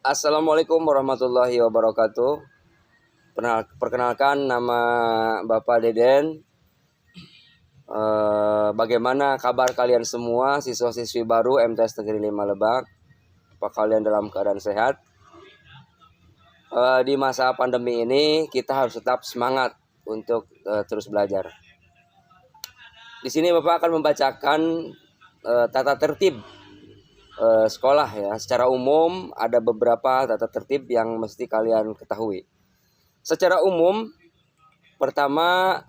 Assalamualaikum warahmatullahi wabarakatuh. Perkenalkan, nama Bapak Deden. Bagaimana kabar kalian semua, siswa-siswi baru MTS Negeri 5 Lebak? Apa kalian dalam keadaan sehat? Di masa pandemi ini kita harus tetap semangat untuk terus belajar. Di sini Bapak akan membacakan tata tertib sekolah ya. Secara umum ada beberapa tata tertib yang mesti kalian ketahui. Secara umum, pertama,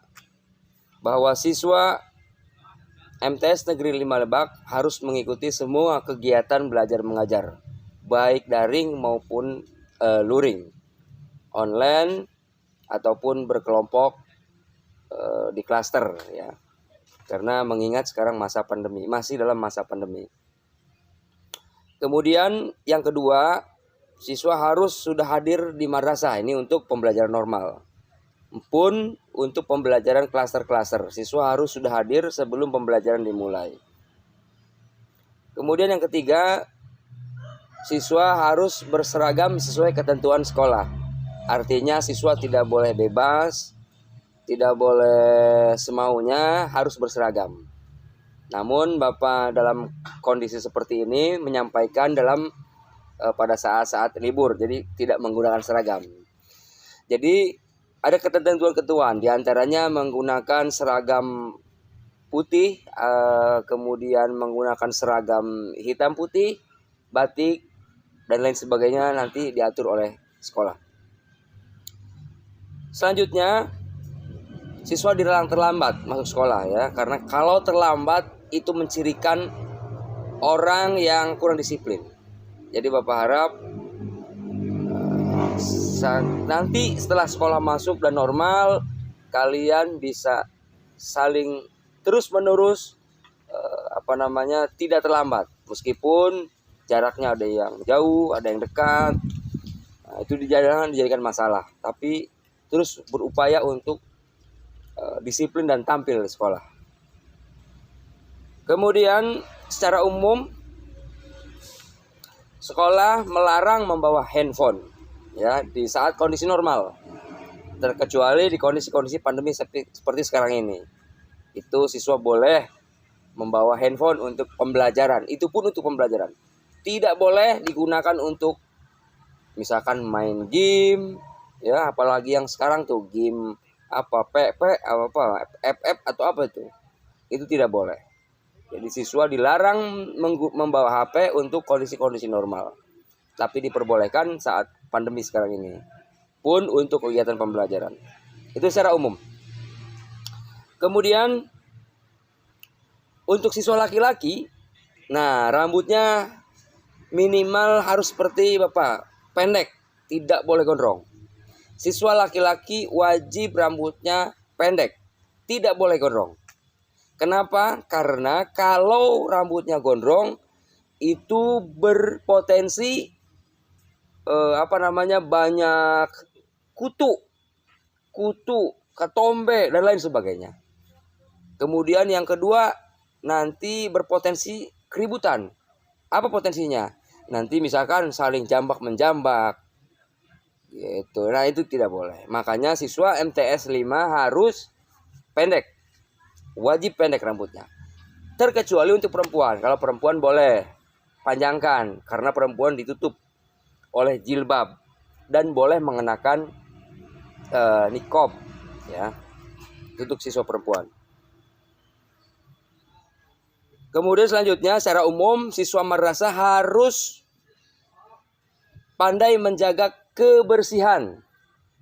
bahwa siswa MTS Negeri 5 Lebak harus mengikuti semua kegiatan belajar mengajar, baik daring maupun luring, online ataupun berkelompok di klaster ya. Karena mengingat sekarang masa pandemi, masih dalam masa pandemi. Kemudian yang kedua, siswa harus sudah hadir di madrasah ini untuk pembelajaran normal. Pun untuk pembelajaran klaster-klaster, siswa harus sudah hadir sebelum pembelajaran dimulai. Kemudian yang ketiga, siswa harus berseragam sesuai ketentuan sekolah. Artinya siswa tidak boleh bebas, tidak boleh semaunya, harus berseragam. Namun Bapak dalam kondisi seperti ini menyampaikan pada saat-saat libur, jadi tidak menggunakan seragam. Jadi ada ketentuan-ketentuan, diantaranya menggunakan seragam putih, kemudian menggunakan seragam hitam putih, batik, dan lain sebagainya nanti diatur oleh sekolah. Selanjutnya, siswa dilarang terlambat masuk sekolah ya, karena kalau terlambat itu mencirikan orang yang kurang disiplin. Jadi Bapak harap nanti setelah sekolah masuk dan normal, kalian bisa saling terus menerus tidak terlambat, meskipun jaraknya ada yang jauh, ada yang dekat. Itu jangan dijadikan masalah, tapi terus berupaya untuk disiplin dan tampil di sekolah. Kemudian secara umum sekolah melarang membawa handphone ya di saat kondisi normal, terkecuali di kondisi-kondisi pandemi seperti sekarang ini. Itu siswa boleh membawa handphone untuk pembelajaran, itu pun untuk pembelajaran. Tidak boleh digunakan untuk misalkan main game ya, apalagi yang sekarang tuh game FF atau apa itu tidak boleh. Jadi siswa dilarang membawa HP untuk kondisi-kondisi normal, tapi diperbolehkan saat pandemi sekarang ini, pun untuk kegiatan pembelajaran. Itu secara umum. Kemudian untuk siswa laki-laki, nah rambutnya minimal harus seperti Bapak, pendek, tidak boleh gondrong. Siswa laki-laki wajib rambutnya pendek, tidak boleh gondrong. Kenapa? Karena kalau rambutnya gondrong itu berpotensi banyak kutu, ketombe dan lain sebagainya. Kemudian yang kedua, nanti berpotensi keributan. Apa potensinya? Nanti misalkan saling jambak menjambak. Gitu. Nah, itu tidak boleh. Makanya siswa MTS 5 harus pendek. Wajib pendek rambutnya. Terkecuali untuk perempuan. Kalau perempuan boleh panjangkan, karena perempuan ditutup oleh jilbab dan boleh mengenakan niqab ya. Untuk siswa perempuan. Kemudian selanjutnya secara umum siswa madrasah harus pandai menjaga kebersihan,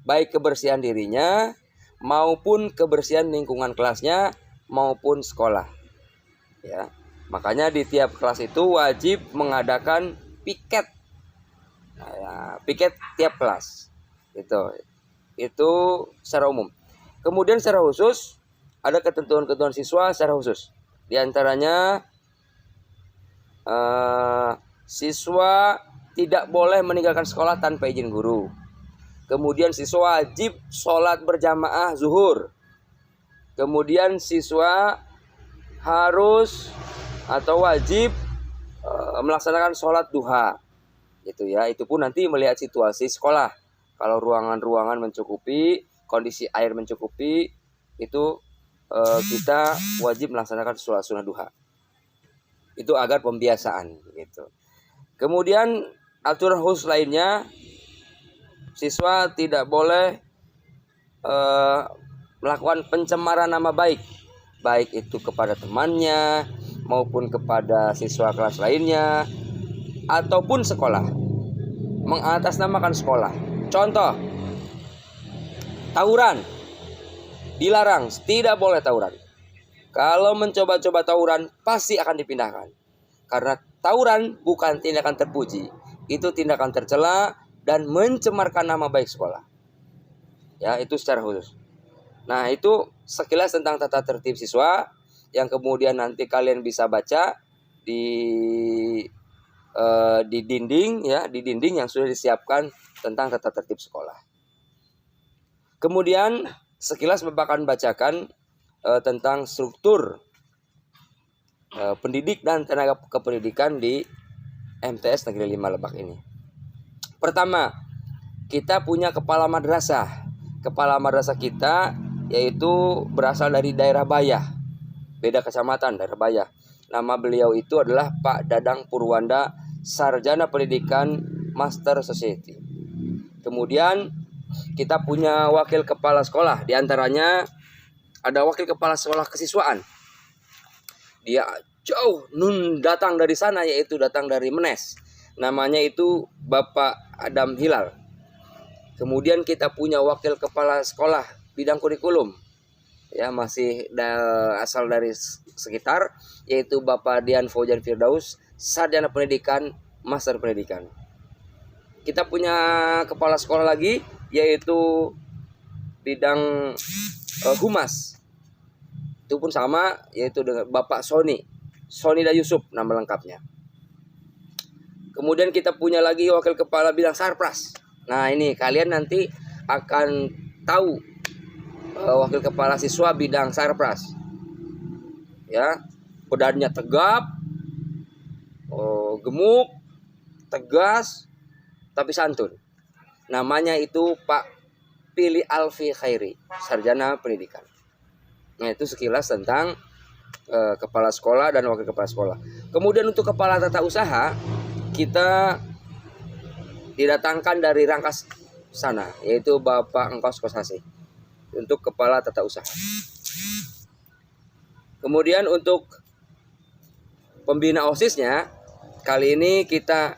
baik kebersihan dirinya maupun kebersihan lingkungan kelasnya maupun sekolah ya. Makanya di tiap kelas itu wajib mengadakan piket, piket tiap kelas. Itu secara umum. Kemudian secara khusus ada ketentuan-ketentuan siswa secara khusus. Di antaranya siswa tidak boleh meninggalkan sekolah tanpa izin guru. Kemudian siswa wajib sholat berjamaah zuhur. Kemudian siswa harus atau wajib melaksanakan sholat duha. Itu ya, itu pun nanti melihat situasi sekolah. Kalau ruangan-ruangan mencukupi, kondisi air mencukupi, itu kita wajib melaksanakan sholat sunnah duha. Itu agar pembiasaan gitu. Kemudian aturan khusus lainnya, siswa tidak boleh melakukan pencemaran nama baik, baik itu kepada temannya maupun kepada siswa kelas lainnya ataupun sekolah, mengatasnamakan sekolah. Contoh, tawuran dilarang, tidak boleh tawuran. Kalau mencoba-coba tawuran pasti akan dipindahkan, karena tawuran bukan tindakan terpuji, itu tindakan tercela dan mencemarkan nama baik sekolah. Ya, itu secara khusus. Nah, itu sekilas tentang tata tertib siswa yang kemudian nanti kalian bisa baca di dinding ya, di dinding yang sudah disiapkan tentang tata tertib sekolah. Kemudian sekilas Bapak akan bacakan tentang struktur pendidik dan tenaga kependidikan di MTS Negeri 5 Lebak ini. Pertama, kita punya kepala madrasah. Kepala madrasah kita yaitu berasal dari daerah Bayah, beda kecamatan, daerah Bayah. Nama beliau itu adalah Pak Dadang Purwanda, Sarjana Pendidikan Master Society. Kemudian kita punya wakil kepala sekolah, diantaranya ada wakil kepala sekolah kesiswaan. Dia jauh datang dari sana, yaitu datang dari Menes. Namanya itu Bapak Adam Hilal. Kemudian kita punya wakil kepala sekolah bidang kurikulum, ya masih asal dari sekitar, yaitu Bapak Dian Faujan Firdaus, Sarjana Pendidikan Master Pendidikan. Kita punya kepala sekolah lagi, yaitu bidang humas. Itu pun sama, yaitu dengan Bapak Sony Yusuf nama lengkapnya. Kemudian kita punya lagi wakil kepala bidang sarpras. Nah, ini kalian nanti akan tahu wakil kepala siswa bidang sarpras. Ya, badannya tegap, gemuk, tegas, tapi santun. Namanya itu Pak Pili Alfi Khairi, Sarjana Pendidikan. Nah, itu sekilas tentang kepala sekolah dan wakil kepala sekolah. Kemudian untuk kepala tata usaha, kita didatangkan dari Rangkas sana, yaitu Bapak Engkos Kosasi, untuk kepala tata usaha. Kemudian untuk pembina OSIS-nya, kali ini kita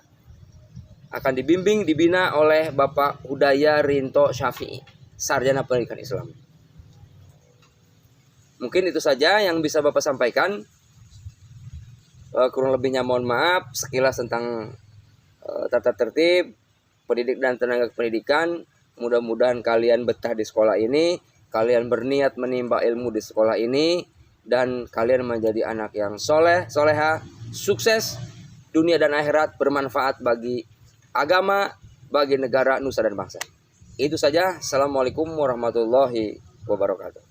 akan dibina oleh Bapak Hudaya Rinto Syafi'i, Sarjana Pendidikan Islam. Mungkin itu saja yang bisa Bapak sampaikan. Kurang lebihnya mohon maaf. Sekilas tentang tata tertib pendidik dan tenaga pendidikan. Mudah-mudahan kalian betah di sekolah ini, kalian berniat menimba ilmu di sekolah ini, dan kalian menjadi anak yang soleha, sukses dunia dan akhirat, bermanfaat bagi agama, bagi negara, nusa dan bangsa. Itu saja. Assalamualaikum warahmatullahi wabarakatuh.